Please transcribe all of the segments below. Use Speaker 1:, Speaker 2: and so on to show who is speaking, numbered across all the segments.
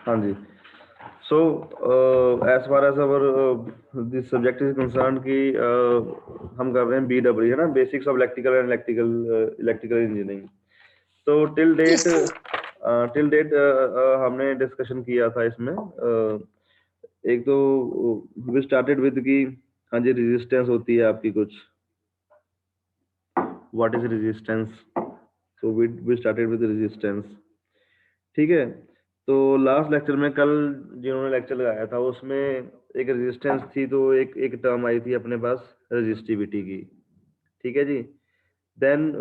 Speaker 1: हाँ जी। So as far as our this subject is concern कि हम कर रहे हैं BW, है ना, basics of electrical and electrical engineering. तो
Speaker 2: Yes, sir.
Speaker 1: टिल डेट हमने डिस्कशन किया था इसमें। एक तो वी स्टार्टेड विद कि हाँ जी रेजिस्टेंस होती है आपकी कुछ, what is resistance. So we started with resistance, ठीक है। तो लास्ट लेक्चर में कल जिन्होंने लेक्चर लगाया था उसमें एक रेजिस्टेंस थी, तो एक एक टर्म आई थी अपने पास रेजिस्टिविटी की, ठीक है जी। Then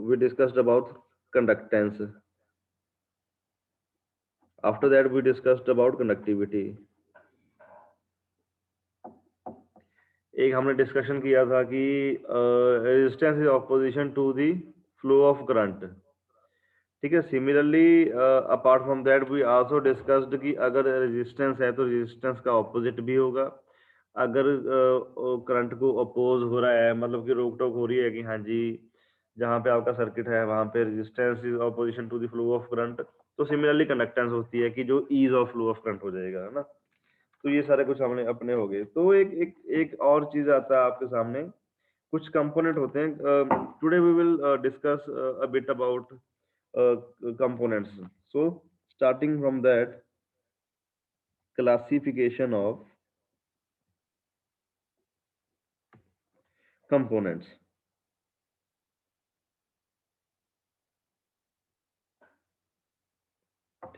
Speaker 1: we discussed about conductance, after that we discussed about conductivity. एक हमने डिस्कशन किया था कि resistance is opposition to the flow of current, ठीक है। Similarly apart from that we also discussed कि अगर रेजिस्टेंस है तो रेजिस्टेंस का ऑपोजिट भी होगा। अगर करंट को अपोज हो रहा है, मतलब कि रोक टोक हो रही है कि हाँ जी जहाँ पे आपका सर्किट है वहाँ पे resistance is opposition to the flow of current, तो सिमिलरली कंडक्टेंस होती है कि जो ease of flow of current हो जाएगा, है ना। तो ये सारे कुछ हमने अपने हो गए। तो एक एक एक और चीज आता है आपके सामने, कुछ कंपोनेंट होते हैं। Today we will discuss a bit about components. So starting from that, classification of components,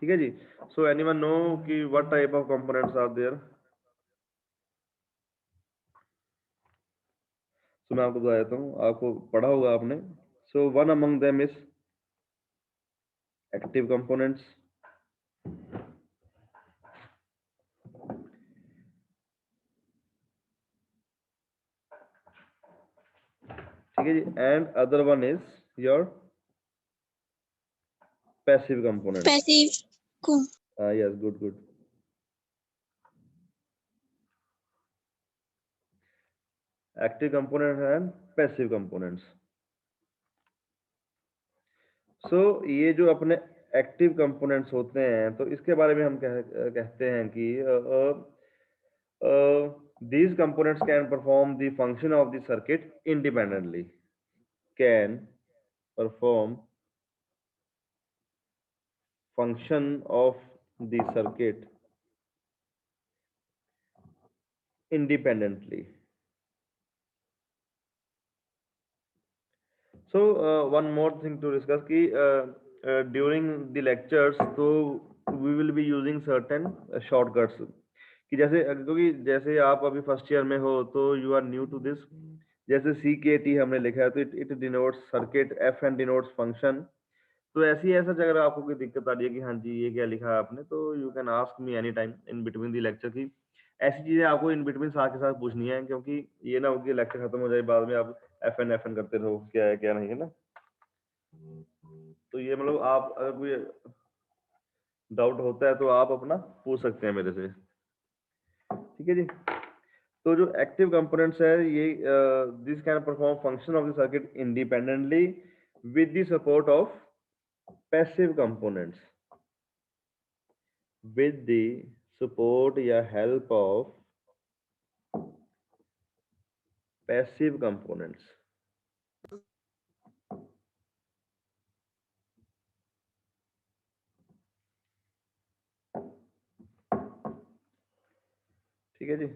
Speaker 1: ठीक है जी। So anyone know कि what type of components are there? So मैं आपको बता देता हूँ, आपको पढ़ा होगा आपने। So one among them is active components, ठीक है जी, and other one is your passive components.
Speaker 2: Passive. Cool.
Speaker 1: Yes, good, good. Active components and passive components. So ये जो अपने एक्टिव कंपोनेंट्स होते हैं, तो इसके बारे में हम कहते हैं कि these components can perform the function of the circuit independently, can perform function of the circuit independently. So one more thing to discuss कि during the lectures, so we will be using certain shortcuts, कि जैसे क्योंकि जैसे आप अभी first year में हो तो you are new to this. जैसे CKT हमने लिखा है तो it denotes circuit, FN denotes function. तो ऐसी ऐसा अगर आपको कोई दिक्कत आ रही है कि हाँ जी ये क्या लिखा है आपने, तो you can ask me any time in between the lecture की। ऐसी चीजें आपको इन बिटवीन साथ के साथ पूछनी है, क्योंकि ये ना हो कि लेक्चर खत्म हो जाए बाद में आप FN करते रहो क्या है क्या नहीं, है ना। तो ये मतलब आप अगर कोई डाउट होता है तो आप अपना पूछ सकते हैं मेरे से, ठीक है जी। तो जो एक्टिव कंपोनेंट्स है ये this can perform function of the circuit independently with the support of passive components, with the support या help of passive components, ठीक है जी।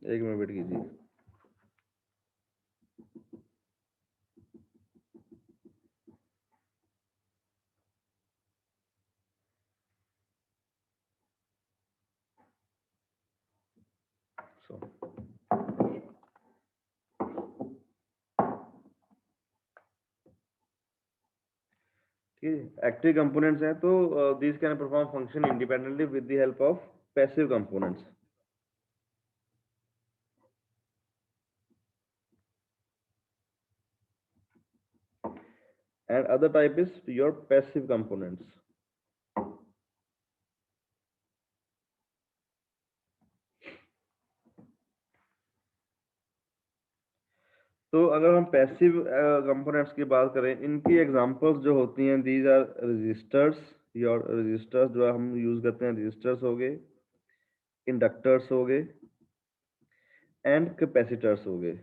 Speaker 1: एक मिनट वेट कीजिए। So, एक्टिव कंपोनेंट्स हैं तो these can perform function independently with the help of passive components. And other type is your passive components. तो अगर हम पैसिव कंपोनेंट्स की बात करें, इनकी एग्जांपल्स जो होती हैं, these are resistors. Your resistors जो हम यूज करते हैं, रजिस्टर्स हो गए, इंडक्टर्स हो गए एंड कैपेसिटर्स हो गए.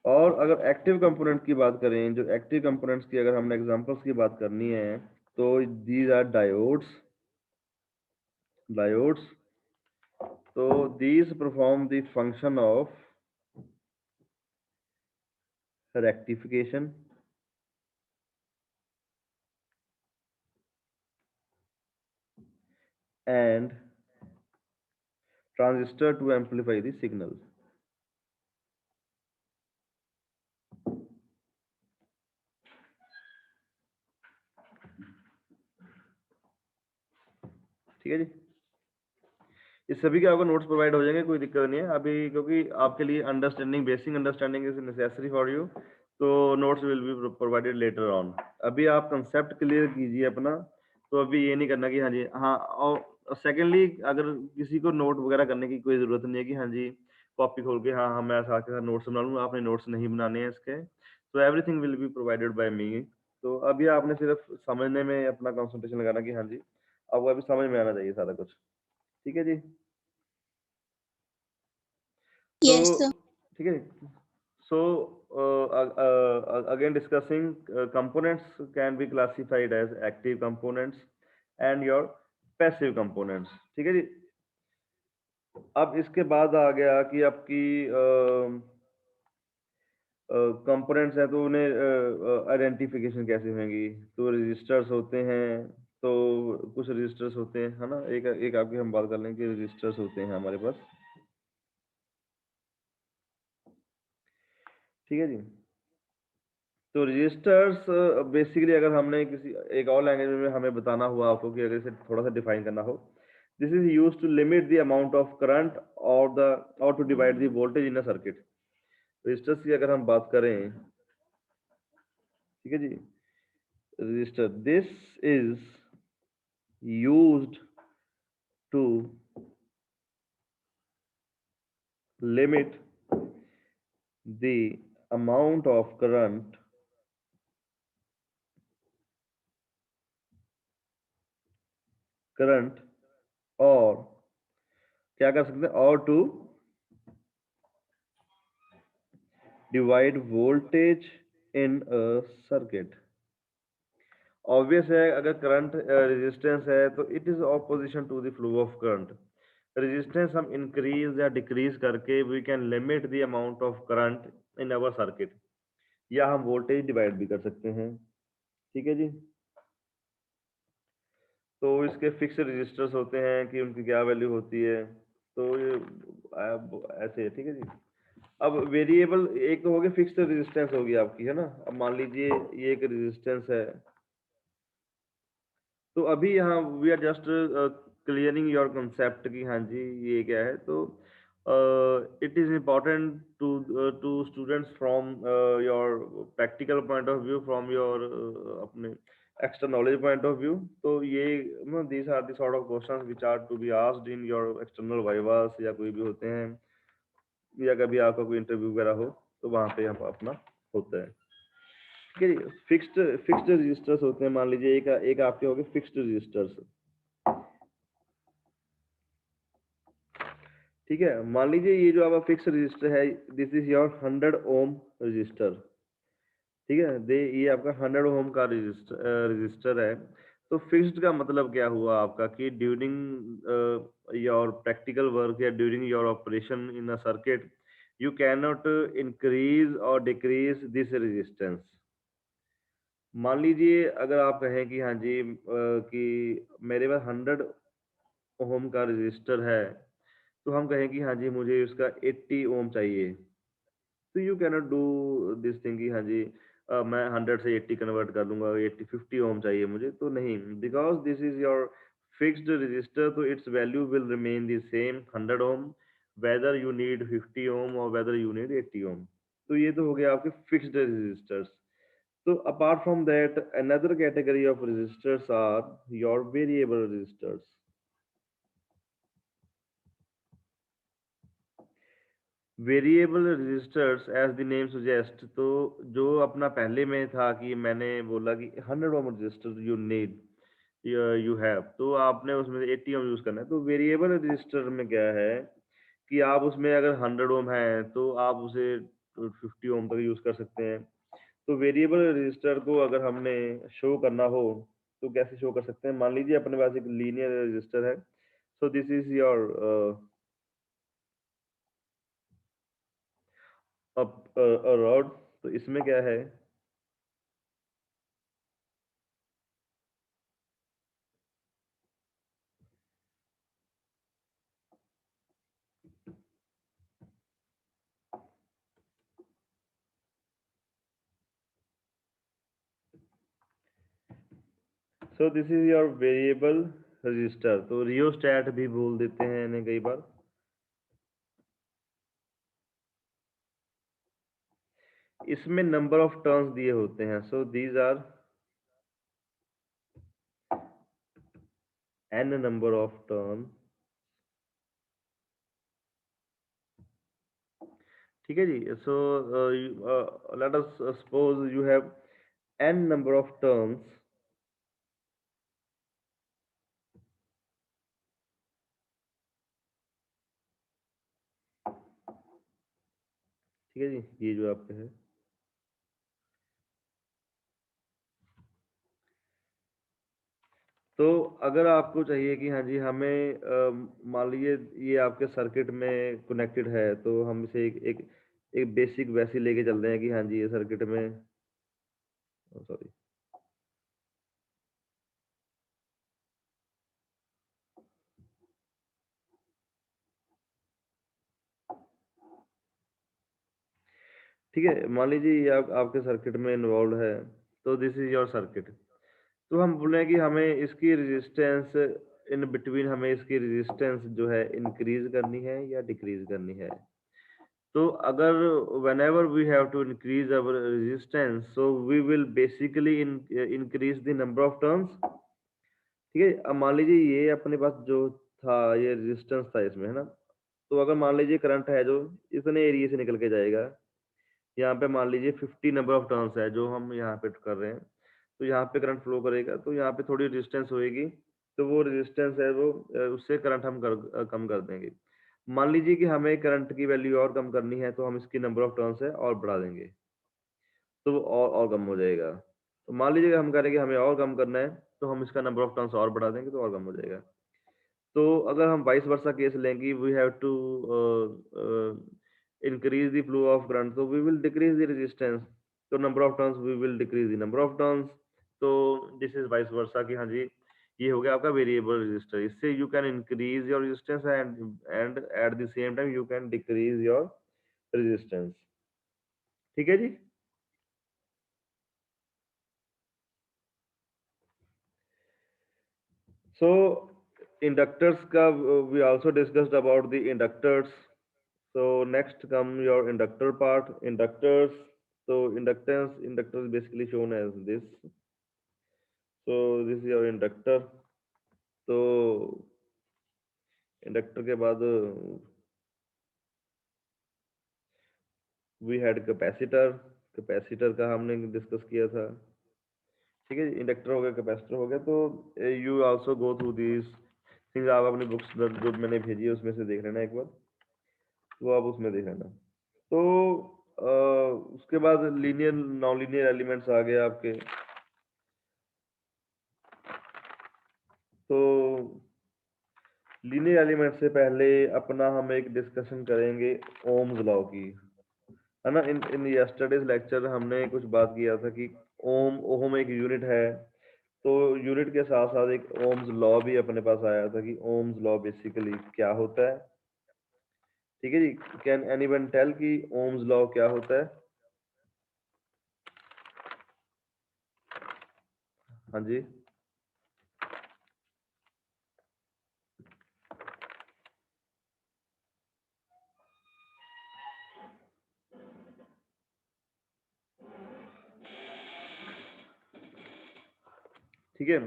Speaker 1: और अगर एक्टिव कंपोनेंट की बात करें, जो एक्टिव कंपोनेंट्स की अगर हमने एग्जांपल्स की बात करनी है, तो दीज आर डायोड्स. तो these perform the function of rectification and transistor to amplify the signal. ठीक है जी. इस सभी के आपको नोट्स प्रोवाइड हो जाएंगे, कोई दिक्कत नहीं है अभी, क्योंकि आपके लिए understanding, basic understanding is necessary for you. तो notes will be provided later on. अभी आप कंसेप्ट क्लियर कीजिए अपना. तो अभी ये नहीं करना कि हाँ जी हाँ. और सेकेंडली, अगर किसी को नोट वगैरह करने की कोई जरूरत नहीं है कि हाँ जी कॉपी खोल के हाँ हाँ मैं साथ के साथ नोट्स बना लूँगा, आपने नोट्स नहीं बनाने हैं इसके. तो everything will be provided by me. तो अभी आपने सिर्फ समझने में अपना कंसंट्रेशन लगाना कि हाँ जी आपको अभी समझ में आना चाहिए सारा कुछ. ठीक है जी.
Speaker 2: Yes,
Speaker 1: So,
Speaker 2: sir.
Speaker 1: ठीक है. So, again discussing components can be classified as active components and your passive components. ठीक है जी. अब इसके बाद आ गया कि आपकी कंपोनेंट्स हैं, तो उन्हें आइडेंटिफिकेशन कैसे होंगी. तो रजिस्टर्स होते हैं, तो कुछ रजिस्टर्स होते हैं, है ना. एक एक आपकी हम बात कर लें कि रजिस्टर्स होते हैं हमारे पास. ठीक है जी. तो रजिस्टर्स बेसिकली अगर हमने किसी एक और लैंग्वेज में हमें बताना हुआ आपको कि अगर इसे थोड़ा सा डिफाइन करना हो, this is used to limit the amount of current और to divide the voltage in a circuit. Resistors की अगर हम बात करें, ठीक है जी, resistor this is used to limit the amount of current और क्या कर सकते हैं, और to divide voltage in a circuit. Obvious है, अगर करंट रेजिस्टेंस है तो it is opposition to the flow of current. Resistance हम इंक्रीज या डिक्रीज करके we can limit the amount of current in our circuit, या हम वोल्टेज डिवाइड भी कर सकते हैं. ठीक है जी. तो इसके फिक्स रजिस्टर्स होते हैं कि उनकी क्या वैल्यू होती है. तो ये ऐसे है. ठीक है जी. अब वेरिएबल एक तो हो गया, फिक्स्ड रेजिस्टेंस होगी आपकी, है ना. अब मान लीजिए ये एक रेजिस्टेंस है, तो अभी यहाँ we are just clearing your concept कि हाँ जी ये क्या है. तो it is important to students from your practical point of view, from your अपने extra knowledge point of view. तो ये these are the sort of questions which are to be asked in your external vivas, या कोई भी होते हैं, या कभी आपका कोई इंटरव्यू वगैरह हो तो वहाँ पे हम अपना होता है. ठीक है. फिक्स्ड रजिस्टर्स होते हैं. मान लीजिए एक आपके हो गए फिक्स्ड रजिस्टर्स. ठीक है. मान लीजिए ये जो आपका फिक्स रजिस्टर है, this is your 100 ohm resistor. ठीक है. ये आपका 100 ओम का रजिस्टर है. तो फिक्स्ड का मतलब क्या हुआ आपका कि ड्यूरिंग योर प्रैक्टिकल वर्क या during your operation in a circuit you can not increase और डिक्रीज दिस रेजिस्टेंस. मान लीजिए अगर आप कहें कि हाँ जी कि मेरे पास 100 ओम का रजिस्टर है, तो हम कहें कि हाँ जी मुझे उसका 80 ओम चाहिए. तो you cannot do this thing कि हाँ जी मैं 100 से 80 कन्वर्ट कर लूंगा, 80 50 ओम चाहिए मुझे, तो नहीं, because this is your fixed resistor, तो its value will remain the same 100 ohm, whether you need 50 ohm और वेदर यू नीड 80 ओम। तो ये तो हो गया आपके fixed resistors. So apart from that, another category of resistors are your variable resistors. Variable resistors as the name suggest, तो जो अपना पहले में था कि मैंने बोला कि 100 ohm resistor you need you have, तो आपने उसमें 80 ओम यूज करना है। तो वेरिएबल रजिस्टर में क्या है कि आप उसमें अगर 100 ओम है तो आप उसे 50 ओम तक यूज कर सकते हैं। तो वेरिएबल रजिस्टर को अगर हमने शो करना हो तो कैसे शो कर सकते हैं? मान लीजिए अपने पास एक लीनियर रजिस्टर है, so this is your rod. तो इसमें क्या है, so this is your variable resistor. तो रियोस्टैट भी बोल देते हैं इन्हें कई बार। इसमें नंबर ऑफ टर्न्स दिए होते हैं, so these are n number of turn. ठीक है जी। So let us suppose you have n number of turns. ठीक है जी, ये जो आपके है, तो अगर आपको चाहिए कि हाँ जी हमें मान लीजिए ये आपके सर्किट में कनेक्टेड है, तो हम इसे एक बेसिक वैसे लेके चलते हैं कि हाँ जी ये सर्किट में, सॉरी, ठीक है, मान लीजिए ये आपके सर्किट में इन्वॉल्व है, तो दिस इज योर सर्किट। तो हम बोल रहे हैं कि हमें इसकी रेजिस्टेंस इन बिटवीन, हमें इसकी रेजिस्टेंस जो है इंक्रीज करनी है या डिक्रीज करनी है। तो अगर whenever we have to increase our resistance, so we will basically increase the number of turns। ठीक है, अब मान लीजिए ये अपने पास जो था, ये रेजिस्टेंस था इसमें, है ना। तो अगर मान लीजिए करंट है जो इतने एरिया से निकल के जाएगा, यहाँ पे मान लीजिए 50 नंबर ऑफ टर्न्स है जो हम यहाँ पे कर रहे हैं, तो यहाँ पे करंट फ्लो करेगा, तो यहाँ पे थोड़ी रेजिस्टेंस होएगी, तो वो रेजिस्टेंस है वो उससे करंट हम कम कर देंगे। मान लीजिए कि हमें करंट की वैल्यू और कम करनी है, तो हम इसकी नंबर ऑफ टर्न्स है और बढ़ा देंगे, तो वो और कम हो जाएगा। तो मान लीजिए कि हम करेंगे हमें और कम करना है, तो हम इसका नंबर ऑफ टर्न्स और बढ़ा देंगे, तो और कम हो जाएगा। तो अगर हम वाइस वर्सा केस लेंगे, we have to increase the flow of current, so we will decrease the resistance, तो number of turns we will decrease the number of turns। तो this is vice versa कि हाँ जी ये हो गया आपका वेरिएबल रेजिस्टर। इससे you can increase your resistance and at the same time you can decrease your resistance। ठीक है जी। So inductors का we also discussed about the inductors। So next come your inductor part, inductors। So inductor is basically shown as this। So this is your inductor। तो inductor के बाद we had capacitor. Capacitor का हमने discuss किया था। ठीक है, inductor हो गया, कैपेसिटर हो गया। तो you also go through this things, आप अपनी बुक्स जो मैंने भेजी है उसमें से देख लेना एक बार, वो आप उसमें देख लेना। तो उसके बाद लीनियर नॉन लीनियर एलिमेंट्स आ गए आपके। तो लीनियर एलिमेंट से पहले अपना हम एक डिस्कशन करेंगे ओम्स लॉ की, है ना। इन इन यस्टरडेज लेक्चर हमने कुछ बात किया था कि ओम एक यूनिट है, तो यूनिट के साथ साथ एक ओम्स लॉ भी अपने पास आया था कि ओम्स लॉ बेसिकली क्या होता है। ठीक है जी, कैन एनीवन टेल कि ओम्स लॉ क्या होता है? हाँ जी, ठीक है।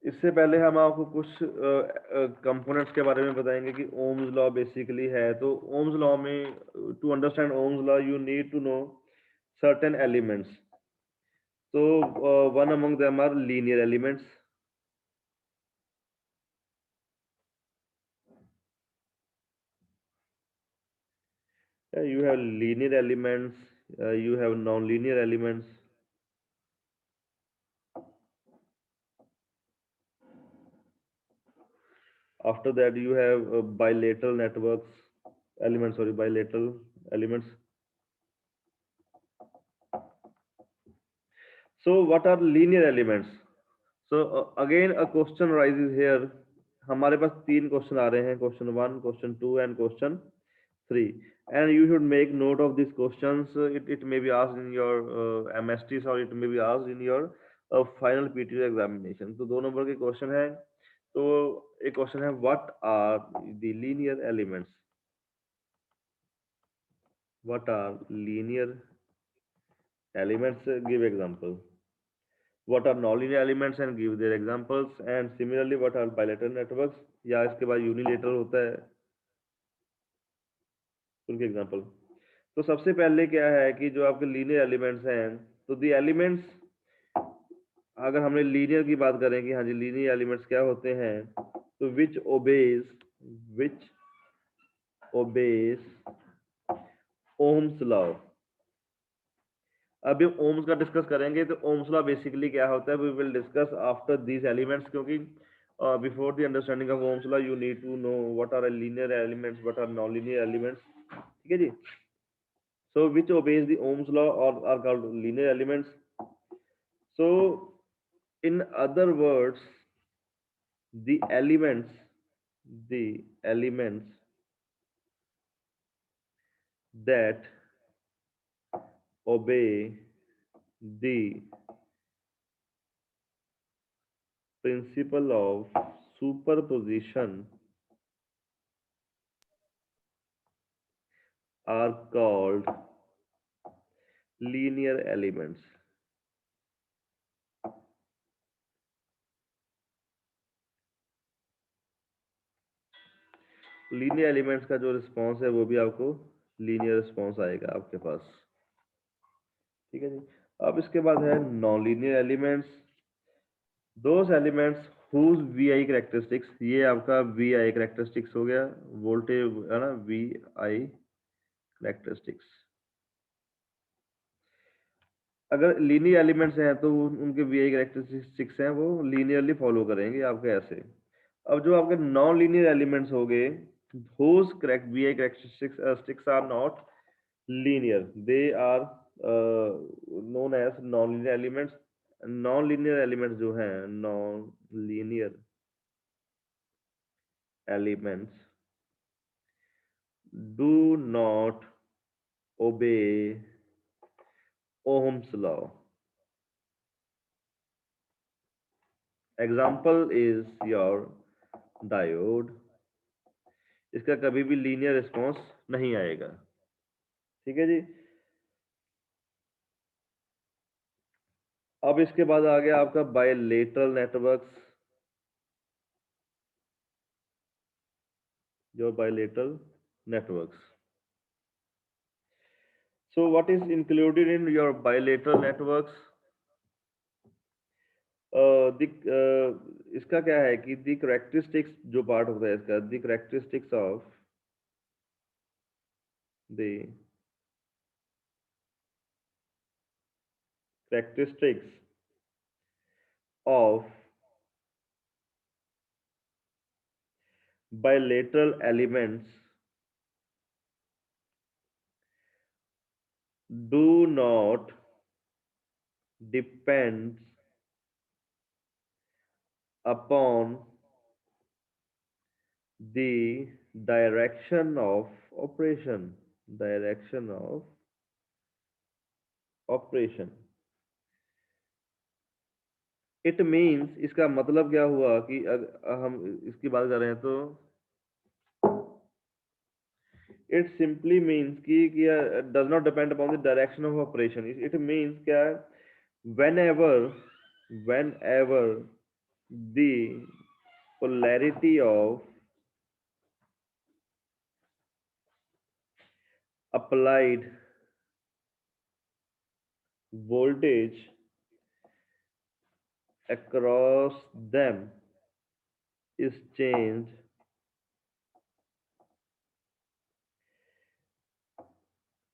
Speaker 1: इससे पहले हम आपको कुछ कंपोनेंट्स के बारे में बताएंगे कि ओम्स लॉ बेसिकली है। तो ओम्स लॉ में, to understand Ohm's law you need to know certain elements. So one among them are linear elements. You have linear elements, you have non-linear elements. After that, you have bilateral networks elements. Sorry, bilateral elements. So what are linear elements? So again a question arises here. हमारे पास तीन question आ रहे हैं, question 1, question 2 and question 3, and you should make note of these questions. It may be asked in your MSTs or it may be asked in your final PTO examination. तो 2 number के question है। तो एक question है, what are the linear elements? What are linear elements? Give example. What are nonlinear elements and give their examples. And similarly, what are bilateral networks? या इसके बाद unilateral होता है, उनके एग्जांपल। तो सबसे पहले क्या है कि जो आपके लीनियर एलिमेंट्स हैं, तो दी एलिमेंट्स, अगर हमने लीनियर की बात करें कि हाँ जी लीनियर एलिमेंट्स क्या होते हैं, तो विच ओबेज ओम्स लॉ। अभी ओम्स का डिस्कस करेंगे, तो ओम्स लॉ बेसिकली क्या होता है we will discuss after these elements, क्योंकि before the understanding of Ohm's law you need to know what are linear elements, what are non linear elements. ठीक है जी। So which obeys the Ohm's law और are called linear elements. So in other words, the elements that obey the principle of superposition are called linear elements. Linear elements का जो response है वो भी आपको लीनियर रिस्पॉन्स आएगा आपके पास। ठीक है जी। अब इसके बाद है non linear elements, those elements whose VI characteristics, ये आपका VI characteristics हो गया, वोल्टेज है ना, VI characteristics। अगर लीनियर एलिमेंट्स हैं तो उनके VI कैरेक्टरिस्टिक्स हैं वो लीनियरली फॉलो करेंगे आपके ऐसे। अब जो आपके नॉन लीनियर एलिमेंट्स हो गए, those correct VI characteristics are not linear, they are known as non-linear elements। Non-linear elements जो हैं, non-linear elements do not obey Ohm's law। Example is your diode, इसका कभी भी लीनियर रिस्पॉन्स नहीं आएगा। ठीक है जी। अब इसके बाद आ गया आपका bilateral networks, your bilateral networks। So what is included in your bilateral networks? इसका क्या है कि the characteristics जो पार्ट होता है इसका, the characteristics of bilateral elements do not depends upon the direction of operation. Direction of operation. It means, इसका मतलब क्या हुआ कि हम इसकी बात कर रहे हैं तो it simply means कि does not depend upon the direction of operation. It means क्या है, whenever the polarity of applied voltage across them is changed,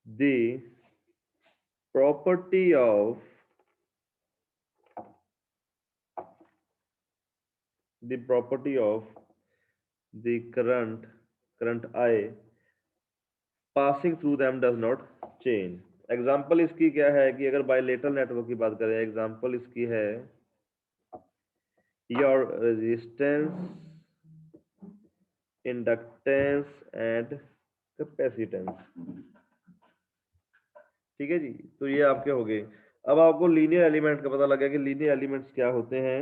Speaker 1: the property of the current I passing through them does not change. Example इसकी क्या है कि अगर bilateral network की बात करें, एग्जाम्पल इसकी है your resistance, inductance and capacitance. ठीक है जी, तो ये आपके हो गए। अब आपको लीनियर एलिमेंट का पता लगा कि लीनियर एलिमेंट्स क्या होते हैं,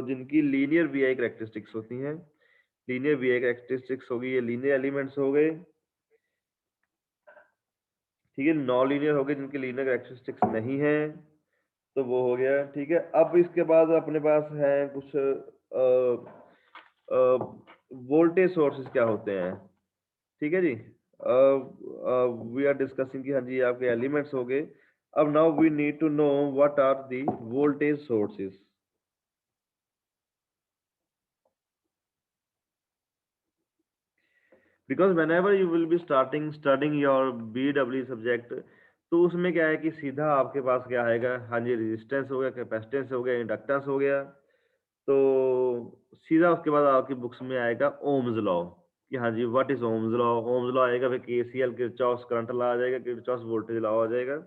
Speaker 1: जिनकी लीनियर वीआई कैरेक्टरिस्टिक्स होती हैं। लीनियर वीआई कैरेक्टरिस्टिक्स होगी, ये लीनियर एलिमेंट्स हो गए। ठीक है, नॉन लीनियर हो गए जिनकी लीनियर कैरेक्टरिस्टिक्स नहीं है, तो वो हो गया। ठीक है, अब इसके बाद अपने पास है कुछ वोल्टेज सोर्सेज क्या होते हैं। ठीक है जी, वी आर डिस्कसिंग कि हाँ जी आपके एलिमेंट्स हो गए। अब now we need to know what are the voltage sources. Because whenever you will be studying your BW subject, तो उसमें क्या है कि सीधा आपके पास क्या आएगा, हाँ जी रेजिस्टेंस हो गया, कैपेसिटेंस हो गया, इंडक्टेंस हो गया, तो सीधा उसके बाद आपकी बुक्स में आएगा ओम्स लॉ कि हाँ जी what is Ohm's law. Ohm's law आएगा, फिर KCL किरचॉफ्स करंट लॉ आ जाएगा, किरचॉफ्स वोल्टेज लॉ आ जाएगा।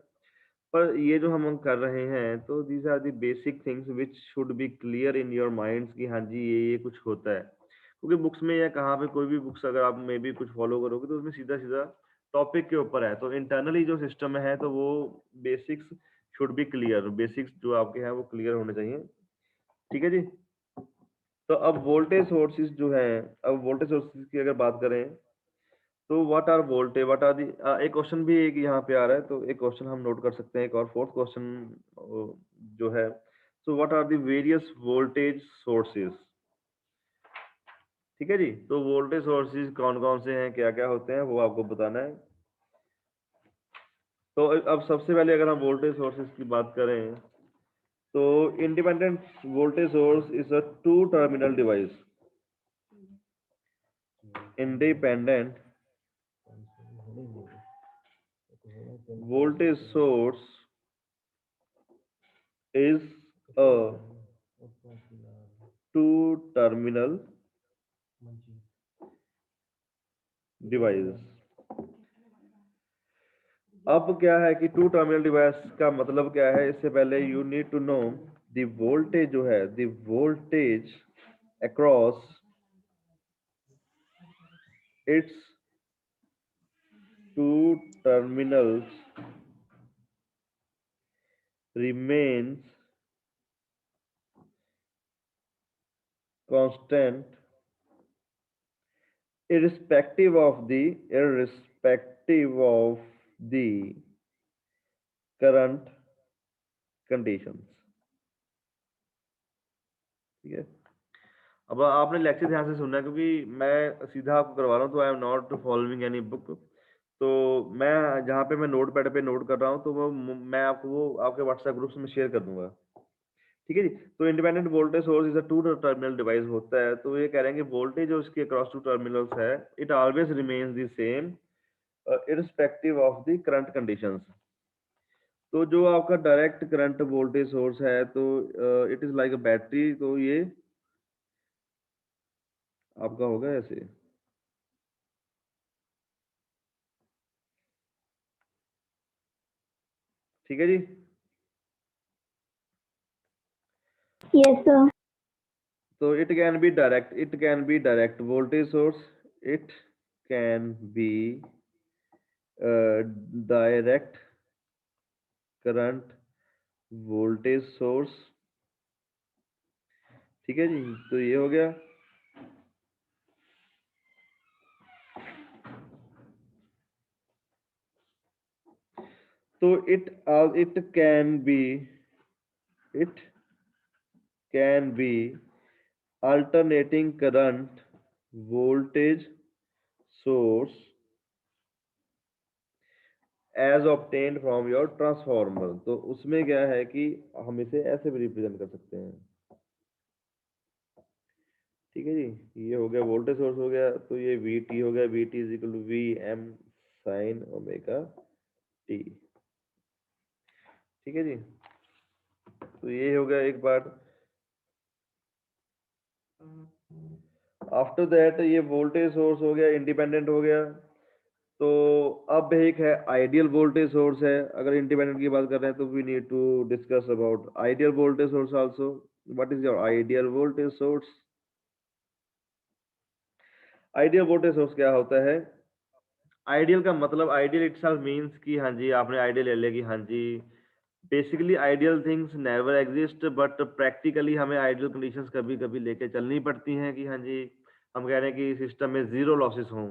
Speaker 1: पर ये जो हम कर रहे हैं, तो these are the basic things which should be clear in your minds कि हाँ जी ये कुछ होता है। क्योंकि बुक्स में या कहाँ पे कोई भी बुक्स अगर आप मे भी कुछ फॉलो करोगे तो उसमें सीधा सीधा टॉपिक के ऊपर है, तो इंटरनली जो सिस्टम है तो वो basics should be clear, basics जो आपके हैं वो क्लियर होने चाहिए। ठीक है जी, तो अब वोल्टेज सोर्सेज जो है, अब वोल्टेज सोर्सेज की अगर बात करें तो what are voltage, what are the, एक क्वेश्चन भी एक यहाँ पे आ रहा है, तो एक क्वेश्चन हम नोट कर सकते हैं, एक और फोर्थ क्वेश्चन जो है, so what are the various voltage sources. ठीक है जी, तो वोल्टेज सोर्सेज कौन कौन से हैं, क्या क्या होते हैं, वो आपको बताना है। तो अब सबसे पहले अगर हम वोल्टेज सोर्सेज की बात करें, तो independent voltage source is a two terminal device. Independent voltage source is a two terminal device। अब क्या है कि टू टर्मिनल डिवाइस का मतलब क्या है, इससे पहले you need to know the voltage जो है, the voltage across its two terminals remains constant irrespective of the current conditions। ठीक है, अब आपने लेक्चर ध्यान से सुनना है क्योंकि मैं सीधा आपको करवा रहा हूँ, तो I am not following any book. तो मैं जहाँ पे मैं नोट पैड पे नोट कर रहा हूँ, तो वो मैं आपको वो आपके व्हाट्सएप ग्रुप्स में शेयर कर दूंगा। ठीक है जी, तो independent voltage source is a two terminal device होता है, तो ये कह रहे हैं कि वोल्टेज जो इसके अक्रॉस टू टर्मिनल्स है, it always remains the same irrespective of the current conditions. तो जो आपका डायरेक्ट करंट वोल्टेज सोर्स है, तो it is like a battery, तो ये आपका होगा ऐसे। ठीक है जी।
Speaker 2: Yes, sir.
Speaker 1: So it can be direct voltage source, it can be direct current voltage source। ठीक है जी, तो ये हो गया। तो it can be alternating current voltage source as obtained from your transformer। तो उसमें क्या है कि हम इसे ऐसे भी रिप्रेजेंट कर सकते हैं। ठीक है जी, ये हो गया वोल्टेज सोर्स हो गया, तो ये वी टी हो गया, V T is equal to V M sine omega T. ठीक है जी, तो ये हो गया एक पार्ट। आफ्टर दैट ये वोल्टेज सोर्स हो गया, इंडिपेंडेंट हो गया। तो अब एक है आइडियल वोल्टेज सोर्स है। अगर इंडिपेंडेंट की बात कर रहे हैं तो we need to discuss about ideal voltage source also. What is your ideal voltage source? Ideal voltage source क्या होता है? आइडियल का मतलब आइडियल इटसेल्फ मींस कि हाँ जी आपने आइडियल ले लिया कि हाँ जी basically ideal things never exist, but practically हमें आइडियल कंडीशंस कभी कभी लेके चलनी पड़ती हैं कि हाँ जी हम कह रहे हैं कि सिस्टम में जीरो लॉसेस हों।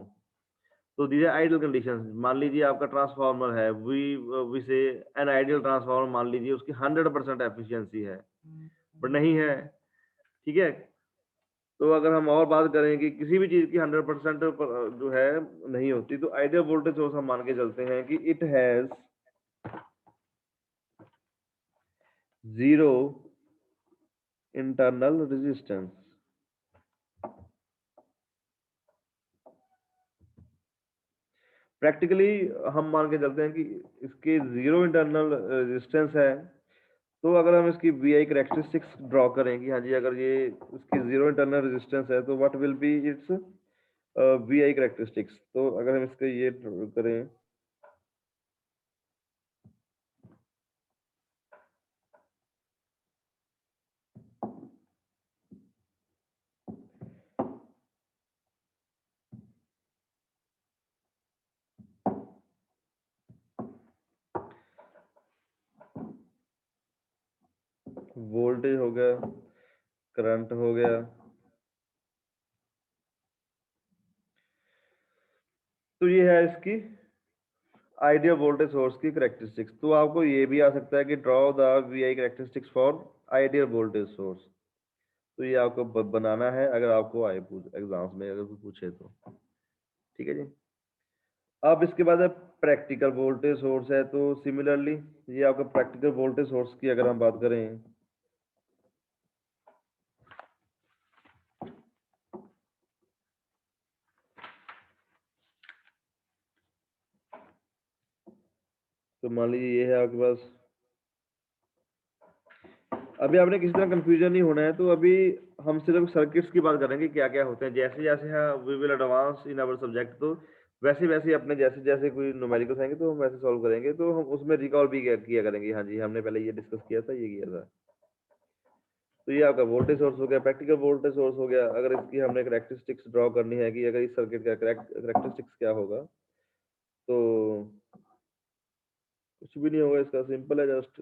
Speaker 1: तो दीज आर आइडियल कंडीशंस। मान लीजिए आपका ट्रांसफार्मर है, वी से एन आइडियल ट्रांसफार्मर, मान लीजिए उसकी 100% एफिशिएंसी है बट नहीं है। ठीक है, तो अगर हम और बात करें कि किसी भी चीज की 100% जो है नहीं होती, तो आइडियल वोल्टेज सोर्स हम मान के चलते हैं कि it has zero internal resistance. Practically हम मान के चलते हैं कि इसके जीरो इंटरनल रेजिस्टेंस है। तो अगर हम इसकी वी आई करेक्टरिस्टिक्स ड्रॉ करें कि हाँ जी अगर ये इसकी जीरो इंटरनल रेजिस्टेंस है तो what will be its V I characteristics. तो अगर हम इसका ये करें, वोल्टेज हो गया, करंट हो गया, तो ये है इसकी आइडियल वोल्टेज सोर्स की करेक्टरिस्टिक्स। तो आपको ये भी आ सकता है कि draw the V I characteristics for ideal voltage source. तो ये आपको बनाना है अगर आपको आए एग्जाम्स में अगर कोई पूछे तो। ठीक है जी, अब इसके बाद प्रैक्टिकल वोल्टेज सोर्स है। तो सिमिलरली ये आपका प्रैक्टिकल वोल्टेज सोर्स की अगर हम बात करें, तो मान लीजिए ये है आपके पास। अभी आपने किसी तरह कंफ्यूजन नहीं होना है, तो अभी हम सिर्फ सर्किट्स की बात करेंगे क्या क्या होते हैं। जैसे जैसे we will advance in our subject, तो वैसे वैसे अपने जैसे जैसे कोई न्यूमेरिकल्स आएंगे तो हम वैसे सॉल्व करेंगे। तो हम उसमें रिकॉल भी किया करेंगे, हाँ जी हमने पहले ये डिस्कस किया था, ये किया था। तो ये आपका वोल्टेज सोर्स हो गया, प्रैक्टिकल वोल्टेज सोर्स हो गया। अगर इसकी हमने करेक्टरिस्टिक्स ड्रॉ करनी है कि अगर इस सर्किट का करेक्टरिस्टिक्स क्या होगा, तो कुछ भी नहीं होगा, इसका सिंपल है, जस्ट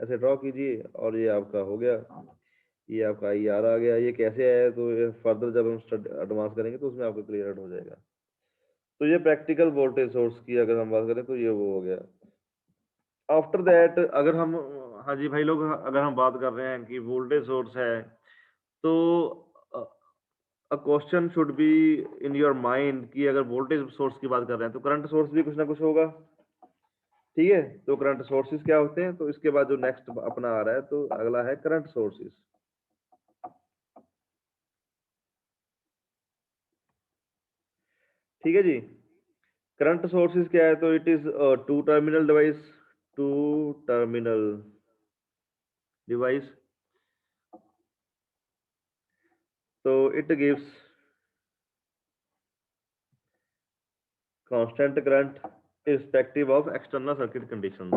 Speaker 1: ऐसे ड्रॉ कीजिए और ये आपका हो गया। ये आपका आई आर आ गया। ये कैसे आया, तो ये फर्दर जब हम एडवांस करेंगे तो उसमें आपको क्लियर हो जाएगा। तो ये प्रैक्टिकल वोल्टेज सोर्स की अगर हम बात करें तो ये वो हो गया। आफ्टर दैट अगर हम, हाँ जी भाई लोग, अगर हम बात कर रहे हैं कि वोल्टेज सोर्स है, तो a question should be in your mind कि अगर वोल्टेज सोर्स की बात कर रहे हैं तो करंट सोर्स भी कुछ ना कुछ होगा। ठीक है, तो करंट सोर्सेज क्या होते हैं, तो इसके बाद जो नेक्स्ट अपना आ रहा है तो अगला है करंट सोर्सेज। ठीक है जी, करंट सोर्सेज क्या है, तो it is two terminal device, two terminal device. तो it gives constant current irrespective of external circuit conditions।